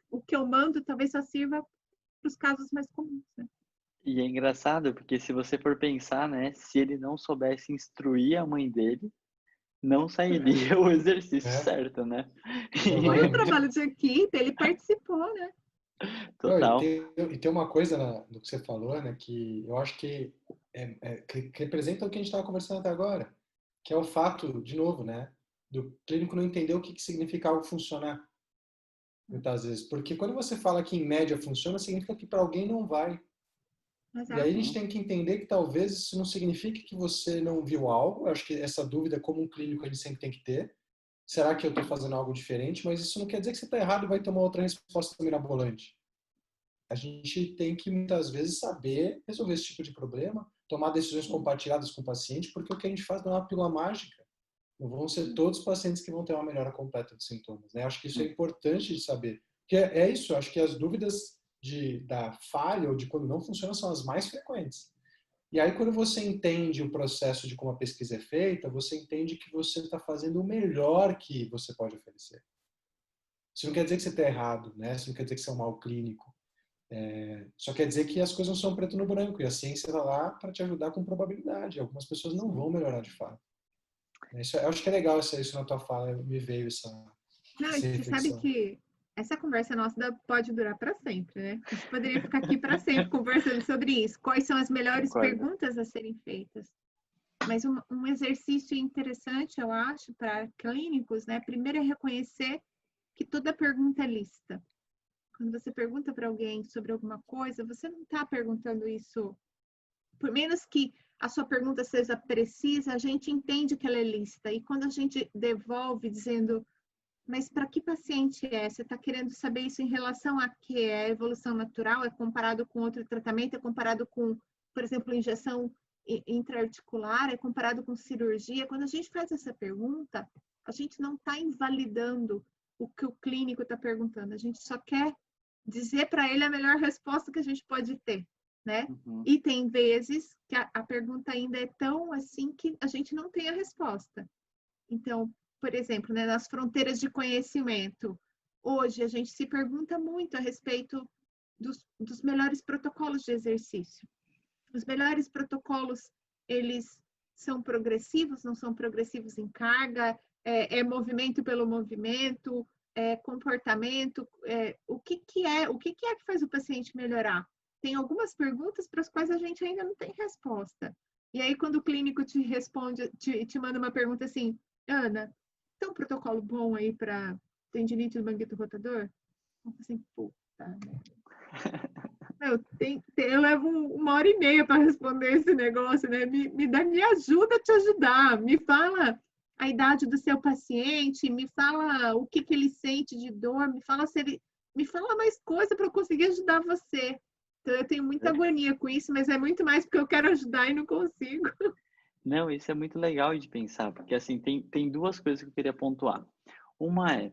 C: O que eu mando talvez só sirva para os casos mais comuns, né?
B: E é engraçado, porque se você for pensar, né, se ele não soubesse instruir a mãe dele, não sairia o exercício
A: É,
B: certo, né?
C: Foi um
A: provavelmente.
C: trabalho de equipe, ele participou, né?
A: Não, e
B: Total.
A: tem uma coisa no que você falou, né, que eu acho que, que representa o que a gente estava conversando até agora, que é o fato, de novo, né, do clínico não entender o que significa algo funcionar, muitas vezes. Porque quando você fala que em média funciona, significa que para alguém não vai. E aí a
C: Exato.
A: gente tem que entender que talvez isso não signifique que você não viu algo. Eu acho que essa dúvida, como um clínico, ele sempre tem que ter. Será que eu estou fazendo algo diferente? Mas isso não quer dizer que você está errado e vai ter uma outra resposta mirabolante. A gente tem que, muitas vezes, saber resolver esse tipo de problema, tomar decisões compartilhadas com o paciente, porque o que a gente faz não é uma pílula mágica. Não vão ser todos os pacientes que vão ter uma melhora completa de sintomas. Né? Acho que isso é importante de saber. Porque é isso, acho que as dúvidas da falha ou de quando não funciona são as mais frequentes. E aí, quando você entende o processo de como a pesquisa é feita, você entende que você está fazendo o melhor que você pode oferecer. Isso não quer dizer que você está errado, né? Isso não quer dizer que você é um mau clínico. Só quer dizer que as coisas não são preto no branco e a ciência está lá para te ajudar com probabilidade. Algumas pessoas não vão melhorar de fato. Eu acho que é legal isso na tua fala, me veio
C: Não, e
A: essa
C: você sabe
A: reflexão.
C: que essa conversa nossa pode durar para sempre, né? A gente poderia ficar aqui para sempre conversando sobre isso. Quais são as melhores
B: Concordo.
C: perguntas a serem feitas? Mas um exercício interessante, eu acho, para clínicos, né? Primeiro é reconhecer que toda pergunta é lícita. Quando você pergunta para alguém sobre alguma coisa, você não está perguntando isso, por menos que a sua pergunta seja precisa, a gente entende que ela é lícita. E quando a gente devolve dizendo, mas para que paciente é? Você está querendo saber isso em relação a quê? É evolução natural? É comparado com outro tratamento? É comparado com, por exemplo, injeção intraarticular? É comparado com cirurgia? Quando a gente faz essa pergunta, a gente não está invalidando o que o clínico está perguntando. A gente só quer dizer para ele a melhor resposta que a gente pode ter, né?
B: Uhum.
C: E tem vezes que a pergunta ainda é tão assim que a gente não tem a resposta. Então, por exemplo, né, nas fronteiras de conhecimento, hoje a gente se pergunta muito a respeito dos melhores protocolos de exercício. Os melhores protocolos, eles são progressivos, não são progressivos em carga, é movimento pelo movimento, é comportamento, o que é que faz o paciente melhorar? Tem algumas perguntas para as quais a gente ainda não tem resposta. E aí, quando o clínico te responde, te manda uma pergunta assim, Ana, tem um protocolo bom aí para tendinite do manguito rotador? Eu falo assim, puta, eu levo 1h30 para responder esse negócio, né? Me ajuda a te ajudar. Me fala a idade do seu paciente, me fala o que ele sente de dor, me fala mais coisa para eu conseguir ajudar você. Então, eu tenho muita agonia com isso, mas é muito mais porque eu quero ajudar e não consigo.
B: Não, isso é muito legal de pensar, porque assim, tem duas coisas que eu queria pontuar. Uma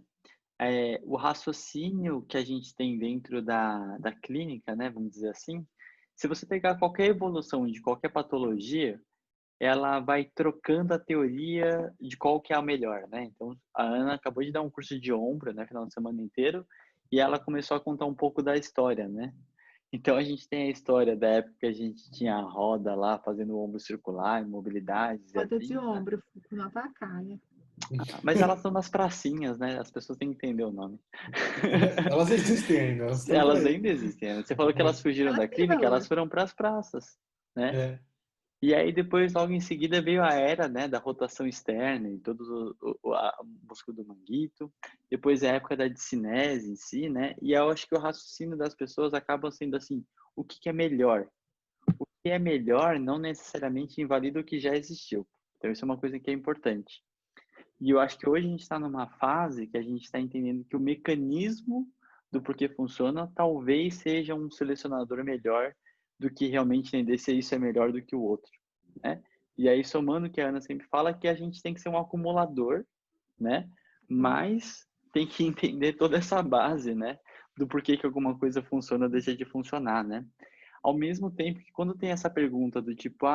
B: o raciocínio que a gente tem dentro da clínica, né, vamos dizer assim, se você pegar qualquer evolução de qualquer patologia, ela vai trocando a teoria de qual que é a melhor, né? Então, a Ana acabou de dar um curso de ombro, né, final de semana inteiro, e ela começou a contar um pouco da história, né? Então, a gente tem a história da época que a gente tinha a roda lá, fazendo o ombro circular, mobilidades e
C: Roda de
B: afins, né?
C: ombro, fico na vacaia.
B: Mas elas estão nas pracinhas, né? As pessoas têm que entender o nome.
A: Elas existem ainda, elas estão por
B: Elas
A: aí.
B: ainda existem, né? Você falou que elas fugiram
C: Ela
B: da
C: tem
B: clínica,
C: valor.
B: elas foram para as praças. né?
A: É.
B: E aí depois, logo em seguida, veio a era, né, da rotação externa e todo o músculo do manguito. Depois a época da discinese em si, né? E eu acho que o raciocínio das pessoas acaba sendo assim, o que é melhor? O que é melhor não necessariamente invalida o que já existiu. Então isso é uma coisa que é importante. E eu acho que hoje a gente está numa fase que a gente está entendendo que o mecanismo do porquê funciona talvez seja um selecionador melhor do que realmente entender se isso é melhor do que o outro, né? E aí, somando o que a Ana sempre fala, que a gente tem que ser um acumulador, né? Mas tem que entender toda essa base, né? Do porquê que alguma coisa funciona ou deixa de funcionar, né? Ao mesmo tempo que quando tem essa pergunta do tipo,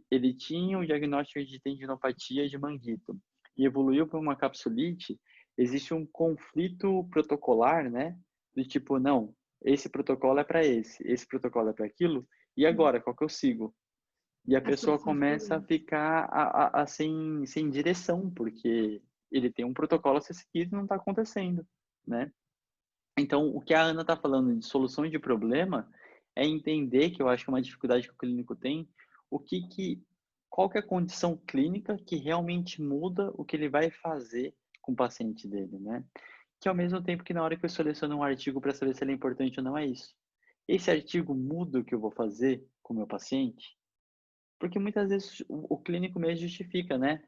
B: ele tinha um diagnóstico de tendinopatia de manguito e evoluiu para uma capsulite, existe um conflito protocolar, né? Do tipo, não, esse protocolo é para esse protocolo é para aquilo, e agora, qual que eu sigo? E a
C: A
B: pessoa
C: solução de
B: começa a
C: problemas.
B: ficar sem direção, porque ele tem um protocolo a ser seguido e não está acontecendo, né? Então, o que a Ana está falando de solução de problema é entender, que eu acho que é uma dificuldade que o clínico tem, qual que é a condição clínica que realmente muda o que ele vai fazer com o paciente dele, né? Que ao mesmo tempo que na hora que eu seleciono um artigo para saber se ele é importante ou não, é isso. Esse artigo muda o que eu vou fazer com o meu paciente? Porque muitas vezes o clínico mesmo justifica, né?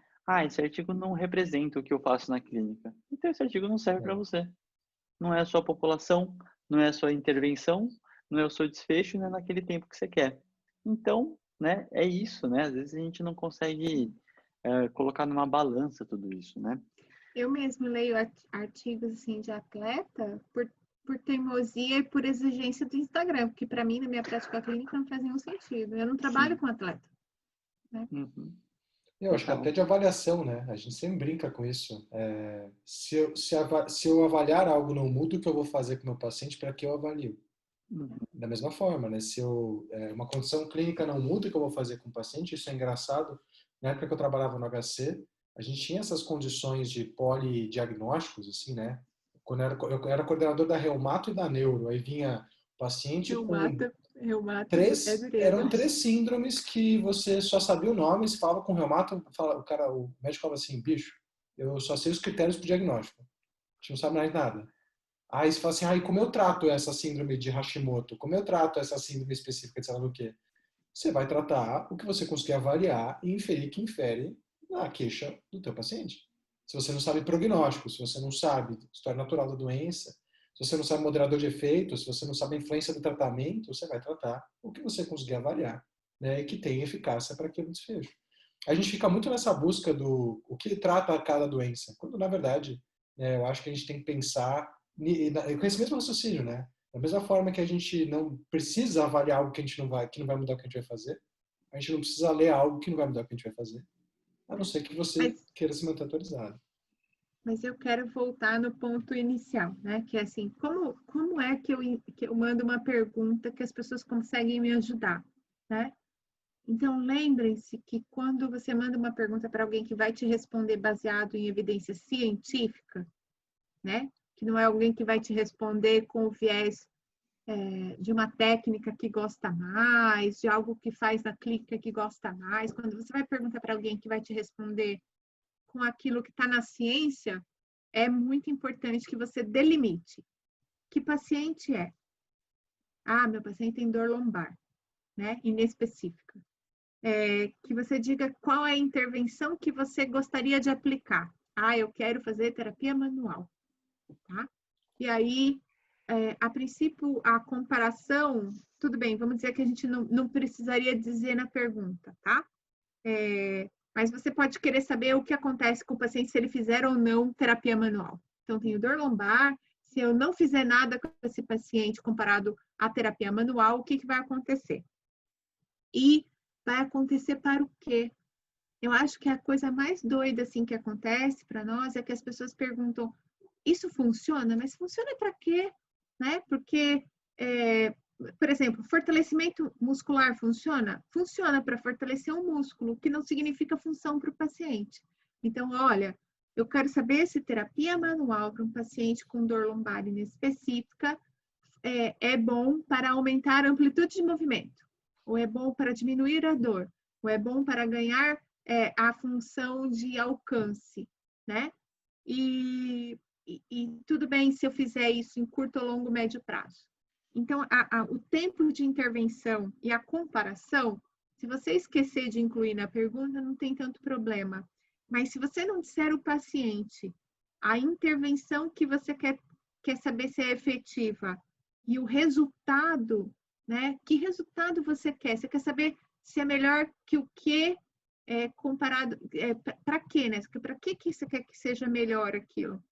B: Esse artigo não representa o que eu faço na clínica. Então esse artigo não serve para
A: É.
B: você. Não é a sua população, não é a sua intervenção, não é o seu desfecho, não é naquele tempo que você quer. Então, né, é isso, né? Às vezes a gente não consegue colocar numa balança tudo isso, né?
C: Eu mesmo leio artigos assim de atleta por teimosia e por exigência do Instagram, porque para mim, na minha prática clínica, não faz nenhum sentido. Eu não trabalho
B: Sim.
C: com atleta, né?
B: Uhum.
A: Eu acho que até
B: Total.
A: de avaliação, né? A gente sempre brinca com isso. Se eu avaliar algo não muda, o que eu vou fazer com o meu paciente para que eu avalio?
B: Uhum.
A: Da mesma forma, né? Se uma condição clínica não muda, o que eu vou fazer com o paciente? Isso é engraçado. Na época que eu trabalhava no HC, a gente tinha essas condições de polidiagnósticos, assim, né? Quando eu era coordenador da reumato e da neuro, aí vinha paciente com
C: Reumato é
A: eram
C: dureza.
A: 3 síndromes que você só sabia o nome, se falava com reumato, o médico falava assim, bicho, eu só sei os critérios para o diagnóstico. A gente não sabe mais nada. Aí você fala assim, e como eu trato essa síndrome de Hashimoto? Como eu trato essa síndrome específica de sei lá do quê? Você vai tratar o que você conseguir avaliar e inferir que infere na queixa do teu paciente. Se você não sabe prognóstico, se você não sabe história natural da doença, se você não sabe moderador de efeito, se você não sabe a influência do tratamento, você vai tratar o que você conseguir avaliar, né, e que tem eficácia para aquele desfecho. A gente fica muito nessa busca do o que trata cada doença, quando na verdade, né, eu acho que a gente tem que pensar com esse mesmo raciocínio, né? Da mesma forma que a gente não precisa avaliar algo que não vai mudar o que a gente vai fazer, a gente não precisa ler algo que não vai mudar o que a gente vai fazer, a não ser que você
C: Mas,
A: queira se manter atualizado.
C: mas eu quero voltar no ponto inicial, né? Que é assim, como é que eu mando uma pergunta que as pessoas conseguem me ajudar, né? Então, lembrem-se que quando você manda uma pergunta para alguém que vai te responder baseado em evidência científica, né? Que não é alguém que vai te responder com o viés de uma técnica que gosta mais, de algo que faz na clínica que gosta mais. Quando você vai perguntar para alguém que vai te responder com aquilo que está na ciência, é muito importante que você delimite. Que paciente é? Meu paciente tem dor lombar, né? Inespecífica. Que você diga qual é a intervenção que você gostaria de aplicar. Eu quero fazer terapia manual, tá? E aí, a princípio, a comparação, tudo bem, vamos dizer que a gente não precisaria dizer na pergunta, tá? Mas você pode querer saber o que acontece com o paciente se ele fizer ou não terapia manual. Então, tenho dor lombar, se eu não fizer nada com esse paciente comparado à terapia manual, o que vai acontecer? E vai acontecer para o quê? Eu acho que a coisa mais doida assim que acontece para nós é que as pessoas perguntam: isso funciona? Mas funciona para quê? Né? Porque, por exemplo, fortalecimento muscular funciona? Funciona para fortalecer um músculo, que não significa função para o paciente. Então, olha, eu quero saber se terapia manual para um paciente com dor lombar inespecífica é bom para aumentar a amplitude de movimento. ou é bom para diminuir a dor, ou é bom para ganhar a função de alcance, né? E tudo bem se eu fizer isso em curto, longo, médio prazo. Então, o tempo de intervenção e a comparação, se você esquecer de incluir na pergunta, não tem tanto problema. Mas se você não disser ao paciente a intervenção que você quer saber se é efetiva e o resultado, né? Que resultado você quer? Você quer saber se é melhor que o que comparado... para quê, né? Para que você quer que seja melhor aquilo?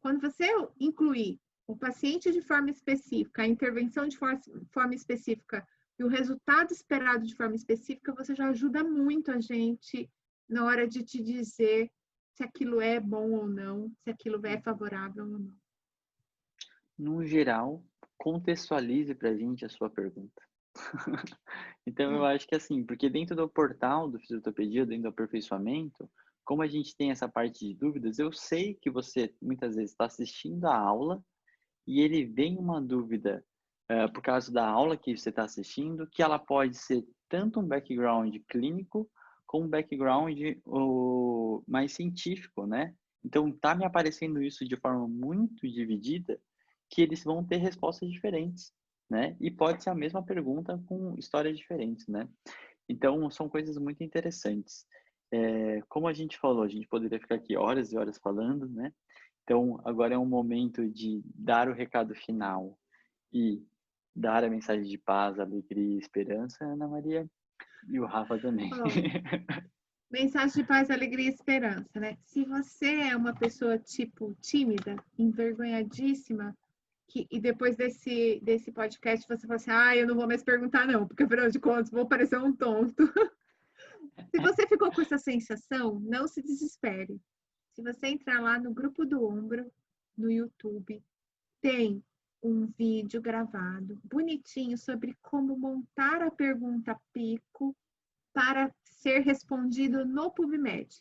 C: Quando você incluir o paciente de forma específica, a intervenção de forma específica e o resultado esperado de forma específica, você já ajuda muito a gente na hora de te dizer se aquilo é bom ou não, se aquilo é favorável ou não.
B: No geral, contextualize para a gente a sua pergunta. Então, eu acho que assim, porque dentro do portal do Fisiotopedia, dentro do aperfeiçoamento, como a gente tem essa parte de dúvidas, eu sei que você muitas vezes está assistindo a aula e ele vem uma dúvida por causa da aula que você está assistindo, que ela pode ser tanto um background clínico como um background mais científico, né? Então, tá me aparecendo isso de forma muito dividida, que eles vão ter respostas diferentes, né? E pode ser a mesma pergunta com histórias diferentes, né? Então, são coisas muito interessantes. Como a gente falou, a gente poderia ficar aqui horas e horas falando, né? Então, agora é um momento de dar o recado final e dar a mensagem de paz, alegria e esperança, Ana Maria, e o Rafa também.
C: Mensagem de paz, alegria e esperança, né? Se você é uma pessoa, tipo, tímida, envergonhadíssima, e depois desse podcast você fala assim, eu não vou mais perguntar não, porque afinal de contas vou parecer um tonto. Se você ficou com essa sensação, não se desespere. Se você entrar lá no Grupo do Ombro, no YouTube, tem um vídeo gravado, bonitinho, sobre como montar a pergunta PICO para ser respondido no PubMed.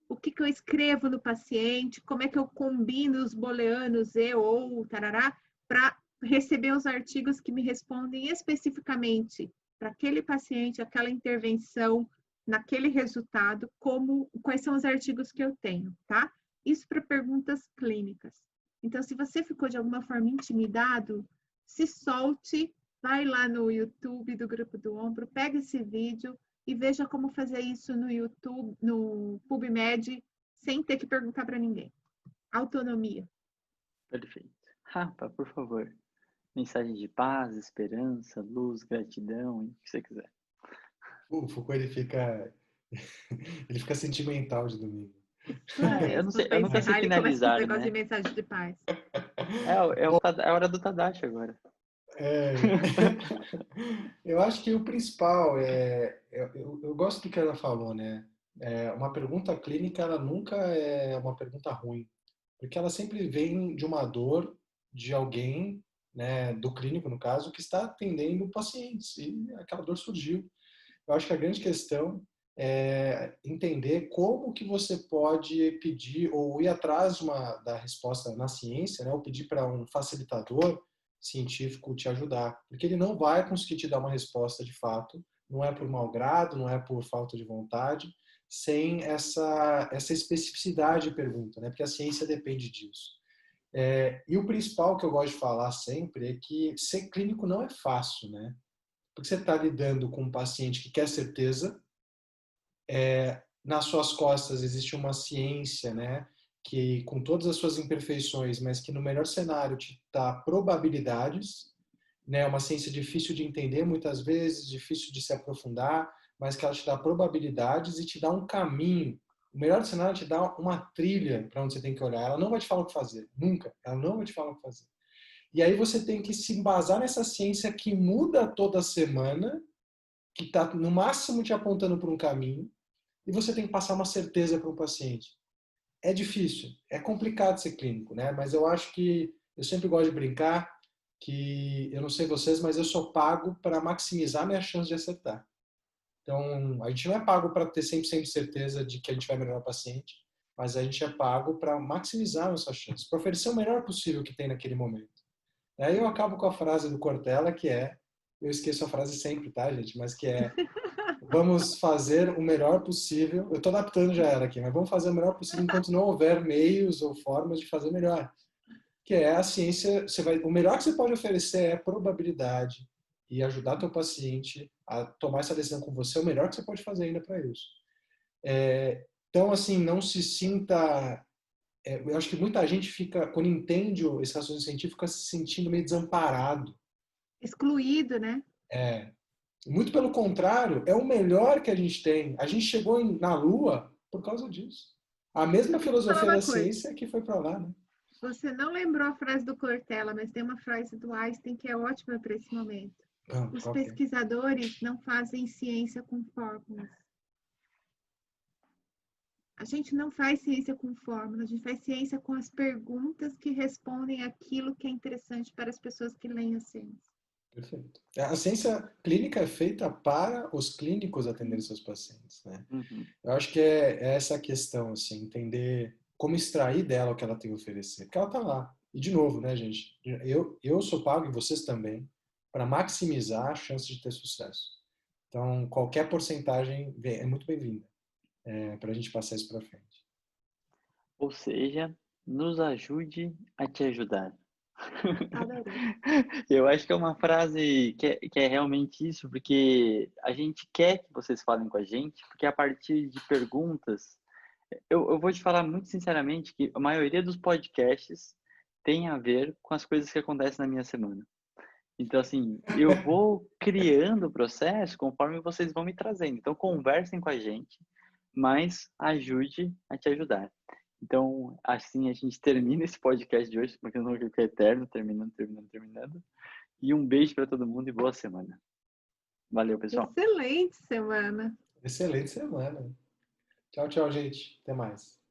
C: O que eu escrevo no paciente, como é que eu combino os booleanos e ou tarará, para receber os artigos que me respondem especificamente para aquele paciente, aquela intervenção, naquele resultado, quais são os artigos que eu tenho, tá? Isso para perguntas clínicas. Então, se você ficou de alguma forma intimidado, se solte, vai lá no YouTube do Grupo do Ombro, pega esse vídeo e veja como fazer isso no YouTube, no PubMed, sem ter que perguntar para ninguém. Autonomia.
B: Perfeito. Rafa, por favor. Mensagem de paz, esperança, luz, gratidão, o que você quiser.
A: O Foucault, ele fica sentimental de domingo.
B: Eu nunca sei
C: Ele começa com esse
B: finalizar,
C: negócio
B: né?
C: de mensagem de paz.
B: É a hora do Tadashi agora.
A: Eu acho que o principal eu gosto do que ela falou, né? Uma pergunta clínica, ela nunca é uma pergunta ruim, porque ela sempre vem de uma dor de alguém, né, do clínico no caso, que está atendendo pacientes e aquela dor surgiu. Eu acho que a grande questão é entender como que você pode pedir ou ir atrás da resposta na ciência, né, ou pedir para um facilitador científico te ajudar, porque ele não vai conseguir te dar uma resposta de fato, não é por mau grado, não é por falta de vontade, sem essa especificidade de pergunta, né, porque a ciência depende disso. E o principal que eu gosto de falar sempre é que ser clínico não é fácil, né? Porque você está lidando com um paciente que quer certeza, nas suas costas existe uma ciência, né, que com todas as suas imperfeições, mas que no melhor cenário te dá probabilidades, né, uma ciência difícil de entender muitas vezes, difícil de se aprofundar, mas que ela te dá probabilidades e te dá um caminho. O melhor cenário te dá uma trilha para onde você tem que olhar. Ela não vai te falar o que fazer, nunca. Ela não vai te falar o que fazer. E aí você tem que se embasar nessa ciência que muda toda semana, que está no máximo te apontando para um caminho, e você tem que passar uma certeza para o paciente. É difícil, é complicado ser clínico, né? Mas eu acho que, eu sempre gosto de brincar, que eu não sei vocês, mas eu sou pago para maximizar minha chance de acertar. Então, a gente não é pago para ter 100% de certeza de que a gente vai melhorar o paciente, mas a gente é pago para maximizar nossas chances, para oferecer o melhor possível que tem naquele momento. Aí eu acabo com a frase do Cortella, que é: eu esqueço a frase sempre, tá, gente? Mas que é, vamos fazer o melhor possível. Eu estou adaptando já era aqui, mas vamos fazer o melhor possível enquanto não houver meios ou formas de fazer melhor. Que é a ciência, o melhor que você pode oferecer é probabilidade e ajudar teu paciente a tomar essa decisão com você, é o melhor que você pode fazer ainda para isso. Então, assim, não se sinta... eu acho que muita gente fica, quando entende esse raciocínio científico, fica se sentindo meio desamparado.
C: Excluído, né?
A: Muito pelo contrário, é o melhor que a gente tem. A gente chegou na Lua por causa disso. A mesma filosofia da ciência que foi para lá, né?
C: Você não lembrou a frase do Cortella, mas tem uma frase do Einstein que é ótima para esse momento. Os pesquisadores não fazem ciência com fórmulas. A gente não faz ciência com fórmulas, a gente faz ciência com as perguntas que respondem aquilo que é interessante para as pessoas que leem a ciência.
A: Perfeito. A ciência clínica é feita para os clínicos atenderem seus pacientes, né?
B: Uhum.
A: Eu acho que é essa a questão, assim, entender como extrair dela o que ela tem a oferecer. Porque ela está lá. E, de novo, né, gente? Eu sou pago, e vocês também, para maximizar a chance de ter sucesso. Então, qualquer porcentagem é muito bem-vinda para a gente passar isso para frente.
B: Ou seja, nos ajude a te ajudar. Eu acho que é uma frase que é realmente isso, porque a gente quer que vocês falem com a gente, porque a partir de perguntas, eu vou te falar muito sinceramente que a maioria dos podcasts tem a ver com as coisas que acontecem na minha semana. Então, assim, eu vou criando o processo conforme vocês vão me trazendo. Então, conversem com a gente, mas ajude a te ajudar. Então, assim a gente termina esse podcast de hoje, porque eu não fico eterno, terminando. E um beijo para todo mundo e boa semana. Valeu, pessoal.
C: Excelente semana.
A: Excelente semana. Tchau, tchau, gente. Até mais.